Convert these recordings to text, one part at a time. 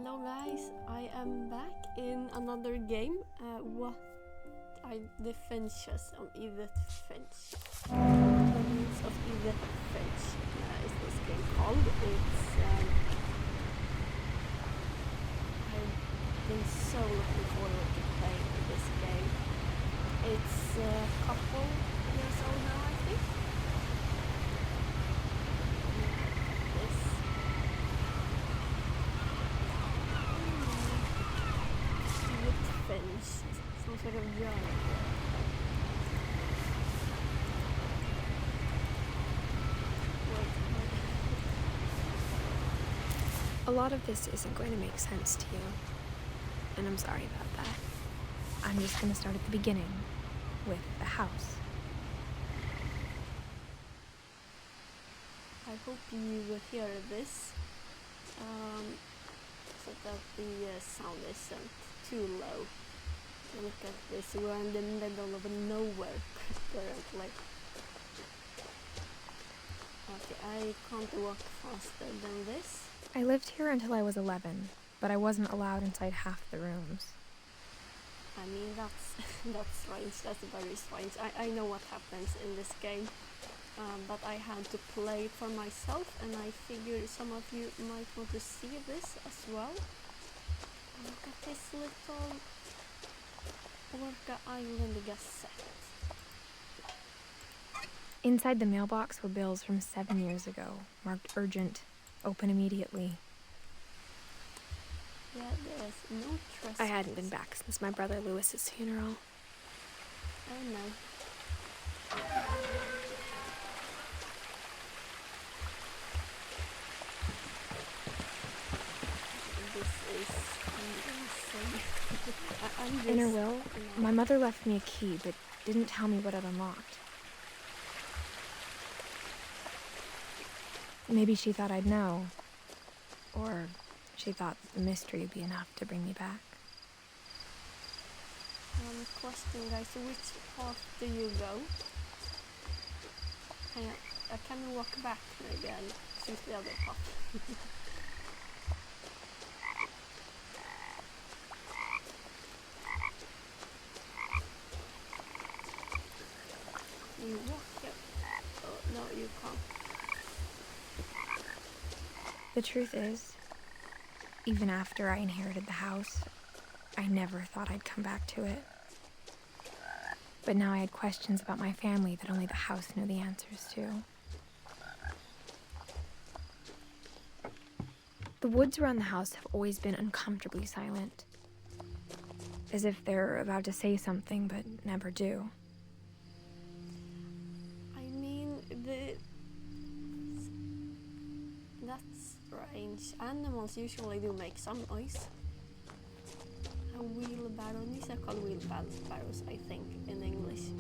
Hello guys, I am back in another game. What are the finches of Edith Finch? The names of Edith Finch is this game called. I've been so looking forward to playing this game. It's a couple years old now, I think. Some sort of journal. A lot of this isn't going to make sense to you, and I'm sorry about that. I'm just going to start at the beginning, with the house. I hope you will hear this, so that the sound isn't too low. Look at this, we're in the middle of nowhere currently. Okay, I can't walk faster than this. I lived here until I was 11, but I wasn't allowed inside half the rooms. I mean, that's strange, that's very strange. I know what happens in this game, but I had to play it for myself, and I figured some of you might want to see this as well. Look at this little Orca Island Gazette. Inside the mailbox were bills from 7 years ago, marked urgent, open immediately. Yeah, there's no trespass. I hadn't been back since my brother Lewis's funeral. Oh no. In her will, my mother left me a key, but didn't tell me what it unlocked. Maybe she thought I'd know, or she thought the mystery would be enough to bring me back. Question, guys, which path do you go? Can you walk back maybe and choose the other path? You walk here. Oh, no, you can't. The truth is, even after I inherited the house, I never thought I'd come back to it. But now I had questions about my family that only the house knew the answers to. The woods around the house have always been uncomfortably silent, as if they're about to say something but never do. That's strange. Animals usually do make some noise. A wheelbarrow. These are called wheelbarrows, I think, in English.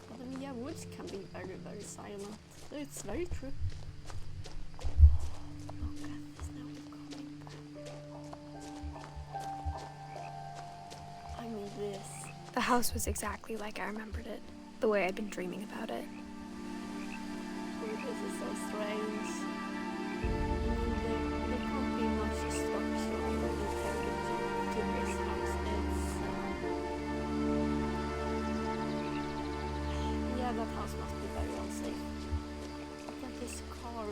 But I mean, yeah, woods can be very, very silent. It's very true. Look at this, now we're coming back. I mean, this. The house was exactly like I remembered it, the way I'd been dreaming about it. This is so strange. There can't be much structure or integrity to this house. Yeah, that house must be very unsafe. Look at this car.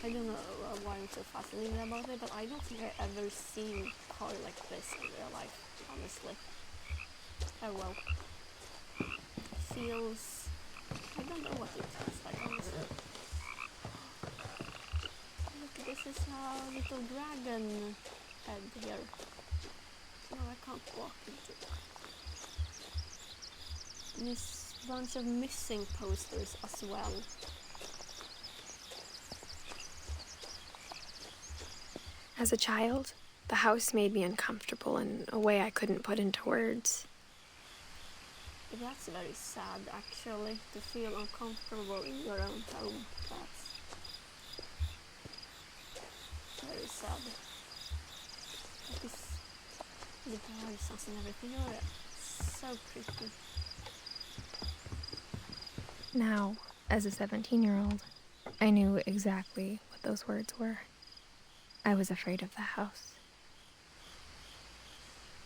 I don't know why I'm so fascinated about it, but I don't think I've ever seen a car like this in real life, honestly. Oh well. Feels... I don't know what it tastes like, honestly. Look, this is a little dragon head here. No, I can't walk into it. And this bunch of missing posters as well. As a child, the house made me uncomfortable in a way I couldn't put into words. That's very sad, actually, to feel uncomfortable in your own home. That's very sad. Like this, the birds and everything, you're so creepy. Now, as a 17-year-old, I knew exactly what those words were. I was afraid of the house.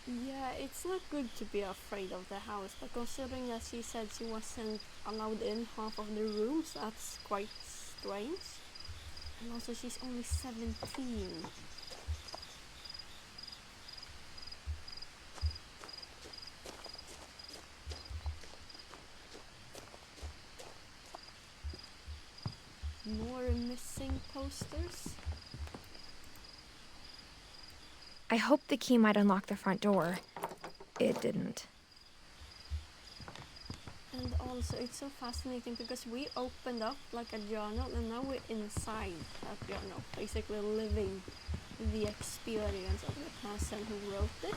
Yeah, it's not good to be afraid of the house, but considering that she said she wasn't allowed in half of the rooms, that's quite strange. And also she's only 17. More missing posters. I hoped the key might unlock the front door. It didn't. And also it's so fascinating because we opened up like a journal and now we're inside that journal, basically living the experience of the person who wrote it.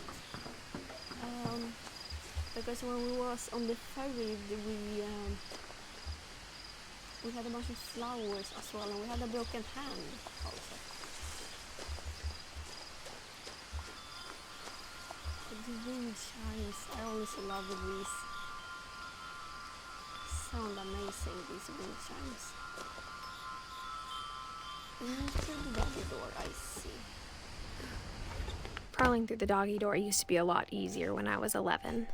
Because when we was on the ferry, we had a bunch of flowers as well, and we had a broken hand also. The wind chimes, I always love these. Sound amazing, these wind chimes. Into the doggy door, I see. Crawling through the doggy door used to be a lot easier when I was 11.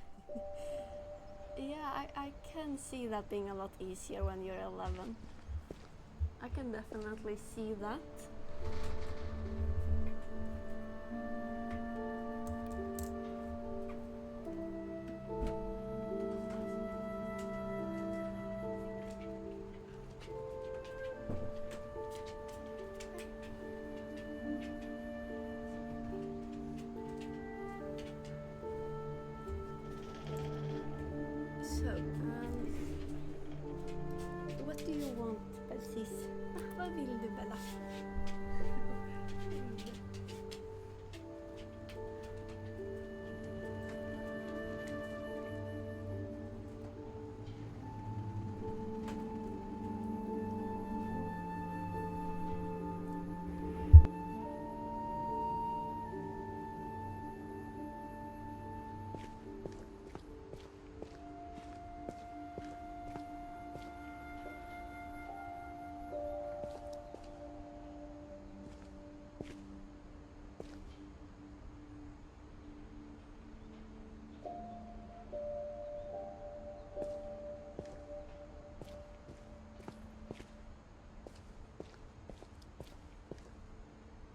Yeah, I can see that being a lot easier when you're 11. I can definitely see that. So, what do you want, Belsis? Vad vill du, Bella?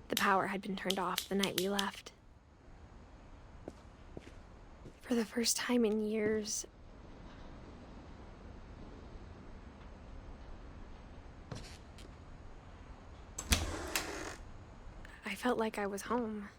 The power had been turned off the night we left. For the first time in years, I felt like I was home.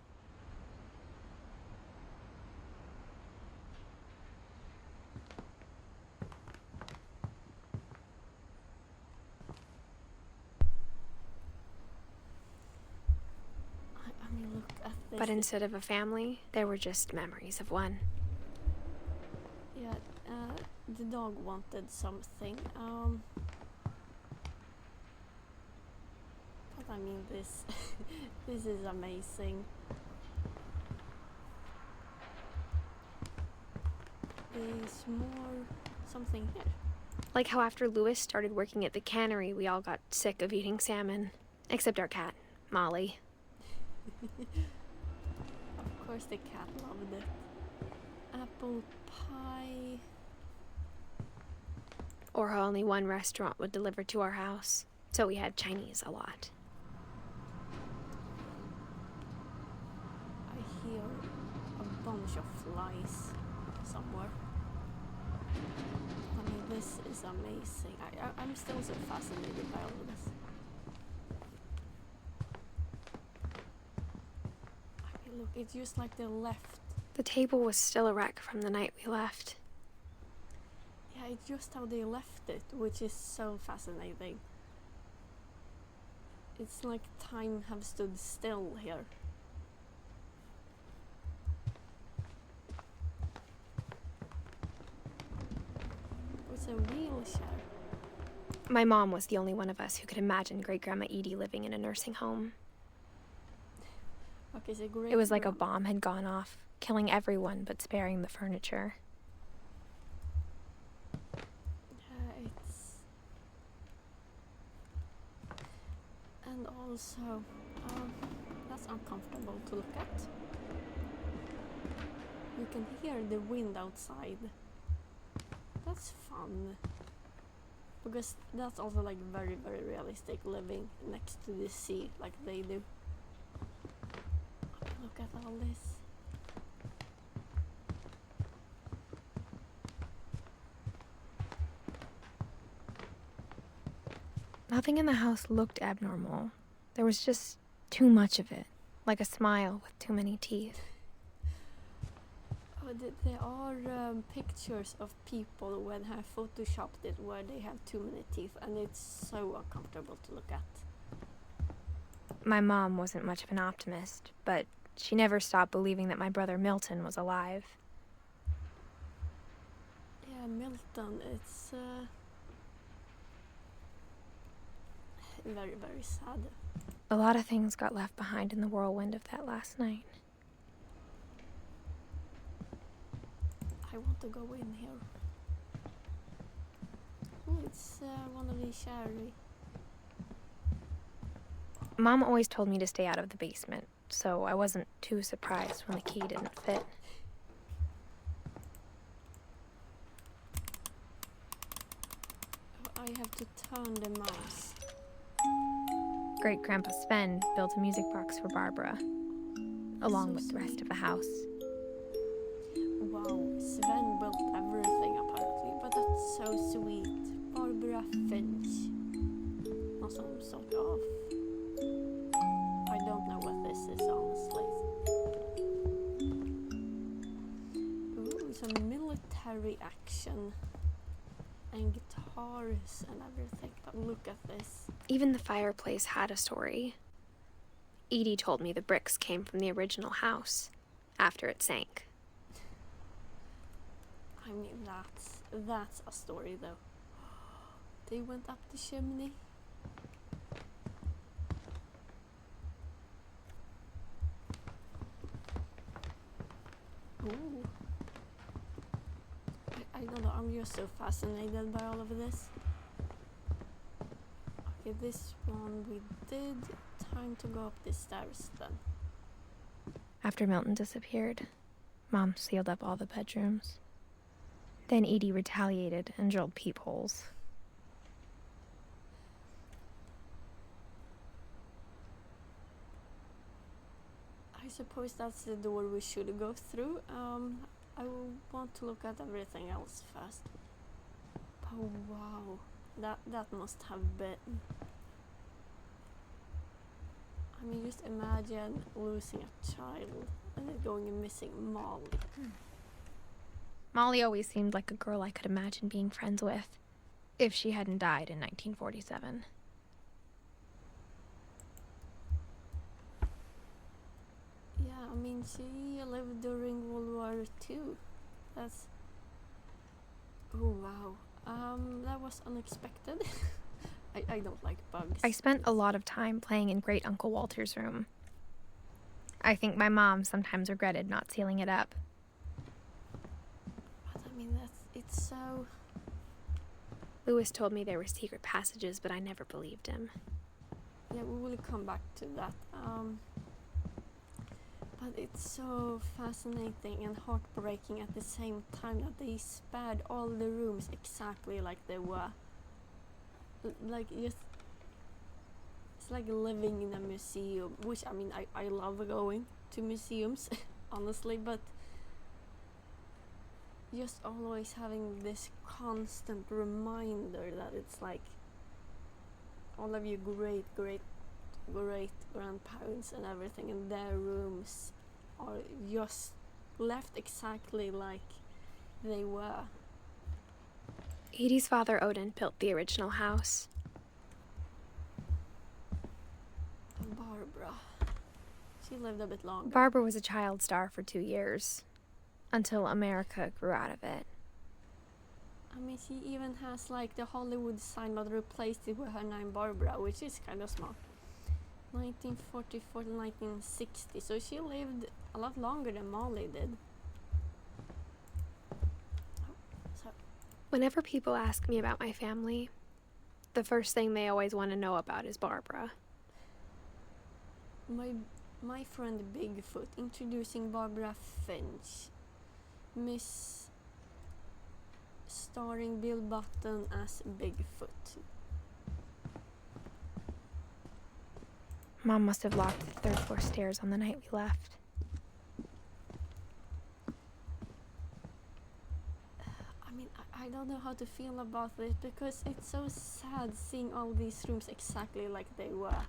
I mean, look at this. But instead of a family, there were just memories of one. Yeah, the dog wanted something. But I mean, this this is amazing. There's more something here. Like how after Lewis started working at the cannery, we all got sick of eating salmon. Except our cat, Molly. Of course the cat loved it. Apple pie. Or how only one restaurant would deliver to our house. So we had Chinese a lot. I hear a bunch of flies somewhere. I mean, this is amazing. I'm still so fascinated by all of this. I mean, look, it's just like they left. The table was still a wreck from the night we left. Yeah, it's just how they left it, which is so fascinating. It's like time have stood still here. It's a wheelchair. My mom was the only one of us who could imagine Great-Grandma Edie living in a nursing home. Okay, so great. It was like a bomb had gone off, killing everyone but sparing the furniture. Yeah, it's... And also, that's uncomfortable to look at. You can hear the wind outside. That's fun. Because that's also like very, very realistic, living next to the sea like they do. Okay, look at all this. Nothing in the house looked abnormal. There was just too much of it, like a smile with too many teeth. Oh, there are pictures of people when have photoshopped it where they have too many teeth, and it's so uncomfortable to look at. My mom wasn't much of an optimist, but she never stopped believing that my brother Milton was alive. Yeah, Milton, it's very, very sad. A lot of things got left behind in the whirlwind of that last night. I want to go in here. Oh, it's one of these sherry. Mom always told me to stay out of the basement, so I wasn't too surprised when the key didn't fit. Oh, I have to turn the mouse. Great-Grandpa Sven built a music box for Barbara, along with the rest of the house. Wow, Sven built everything apparently, but that's so sweet. Barbara Finch. Or some sort of... I don't know what this is, honestly. Ooh, some military action. And guitars and everything, but look at this. Even the fireplace had a story. Edie told me the bricks came from the original house, after it sank. I mean, that's a story though. They went up the chimney. Ooh. I don't know, I'm just so fascinated by all of this. Okay, this one we did. Time to go up the stairs then. After Milton disappeared, Mom sealed up all the bedrooms. Then Edie retaliated and drilled peepholes. I suppose that's the door we should go through. I will want to look at everything else first. Oh wow, that must have been... I mean, just imagine losing a child and it going missing. Molly. Molly always seemed like a girl I could imagine being friends with, if she hadn't died in 1947. Yeah, I mean, she lived during World War II. That's... Oh wow. That was unexpected. I don't like bugs. I spent a lot of time playing in Great Uncle Walter's room. I think my mom sometimes regretted not sealing it up. But I mean, it's so... Lewis told me there were secret passages, but I never believed him. Yeah, we will come back to that. But it's so fascinating and heartbreaking at the same time that they spared all the rooms exactly like they were. Like, just... It's like living in a museum, which, I mean, I love going to museums, honestly, but just always having this constant reminder that it's like all of your great grandparents and everything in their rooms are just left exactly like they were. Edie's father, Odin, built the original house. Barbara. She lived a bit longer. Barbara was a child star for 2 years, until America grew out of it. I mean, she even has like the Hollywood sign, but replaced it with her name Barbara, which is kind of smart. 1944 to 1960, so she lived a lot longer than Molly did. So. Whenever people ask me about my family, the first thing they always want to know about is Barbara. my friend Bigfoot, introducing Barbara Finch, Miss starring Bill Button as Bigfoot. Mom must have locked the third floor stairs on the night we left. I mean, I don't know how to feel about this because it's so sad seeing all these rooms exactly like they were.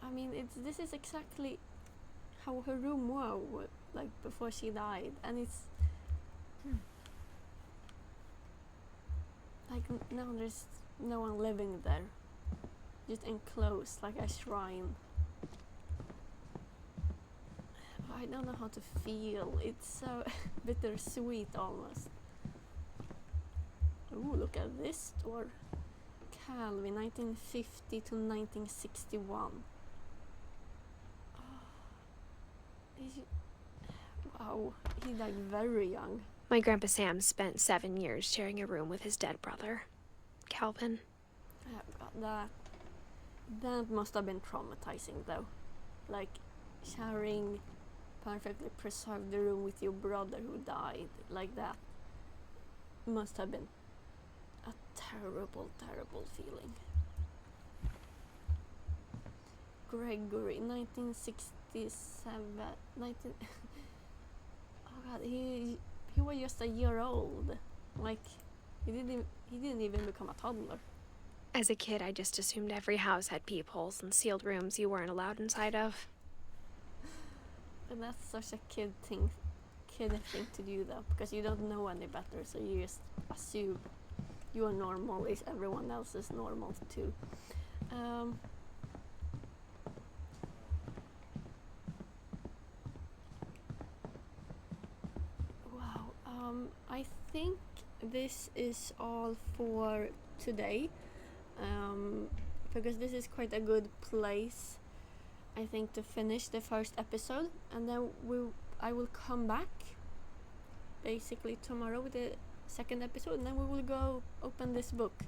I mean, this is exactly how her room was, like before she died, and it's like now there's no one living there, just enclosed like a shrine. I don't know how to feel. It's so bittersweet almost. Ooh, look at this store. Calvin, 1950 to 1961. Wow, he died very young. My Grandpa Sam spent 7 years sharing a room with his dead brother, Calvin. That must have been traumatizing though. Like sharing perfectly preserved the room with your brother who died like that must have been a terrible, terrible feeling. Gregory, 1967. Oh God, he was just a year old. Like he didn't even become a toddler. As a kid, I just assumed every house had peepholes and sealed rooms you weren't allowed inside of. And that's such a kid thing to do though, because you don't know any better, so you just assume you are normal, is everyone else is normal too. Wow. I think this is all for today, because this is quite a good place, I think, to finish the first episode, and then I will come back basically tomorrow with the second episode, and then we will go open this book,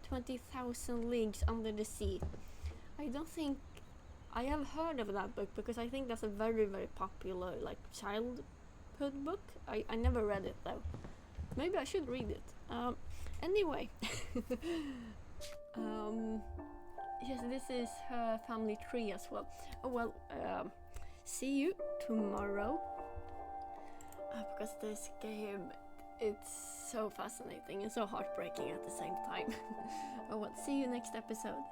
20,000 Leagues Under the Sea. I don't think I have heard of that book because I think that's a very, very popular like childhood book. I never read it though. Maybe I should read it. Anyway. Yes, this is her family tree as well. Oh well, see you tomorrow. Because this game, it's so fascinating and so heartbreaking at the same time. Oh well, see you next episode.